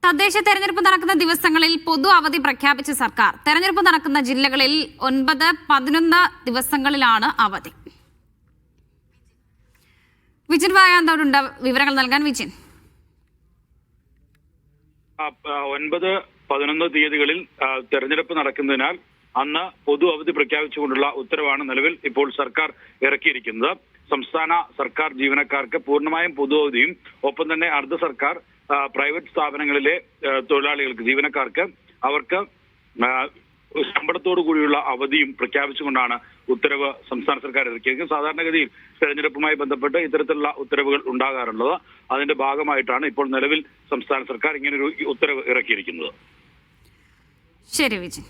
തദ്ദേശ തെരഞ്ഞെടുപ്പ് നടക്കുന്ന ദിവസങ്ങളിൽ പൊതു അവധി പ്രഖ്യാപിച്ച സർക്കാർ. തെരഞ്ഞെടുപ്പ് നടക്കുന്ന ജില്ലകളിൽ 9, 11 ദിവസങ്ങളിലാണ് അവധി. വിജിൻ വായാന്തോടുണ്ട് വിവരങ്ങൾ നൽകാൻ. വിജിൻ, 9, 11 തീയതികളിൽ തെരഞ്ഞെടുപ്പ് നടക്കുന്നതിനാൽ അന്ന് പൊതു അവധി പ്രഖ്യാപിച്ചുകൊണ്ടുള്ള ഉത്തരവാണ് നിലവിൽ ഇപ്പോൾ സർക്കാർ ഇറക്കിയിരിക്കുന്നത്. സംസ്ഥാന സർക്കാർ ജീവനക്കാർക്ക് പൂർണ്ണമായും പൊതു അവധിയും ഒപ്പം തന്നെ അർദ്ധ സർക്കാർ പ്രൈവറ്റ് സ്ഥാപനങ്ങളിലെ തൊഴിലാളികൾക്ക് ജീവനക്കാർക്ക് അവർക്ക് ശമ്പളത്തോടു കൂടിയുള്ള അവധിയും പ്രഖ്യാപിച്ചുകൊണ്ടാണ് ഉത്തരവ് സംസ്ഥാന സർക്കാർ ഇറക്കിയിരിക്കുന്നത്. സാധാരണഗതിയിൽ തെരഞ്ഞെടുപ്പുമായി ബന്ധപ്പെട്ട് ഇത്തരത്തിലുള്ള ഉത്തരവുകൾ ഉണ്ടാകാറുള്ളത്. അതിന്റെ ഭാഗമായിട്ടാണ് ഇപ്പോൾ നിലവിൽ സംസ്ഥാന സർക്കാർ ഇങ്ങനൊരു ഉത്തരവ് ഇറക്കിയിരിക്കുന്നത്. ശരി വിജയൻ.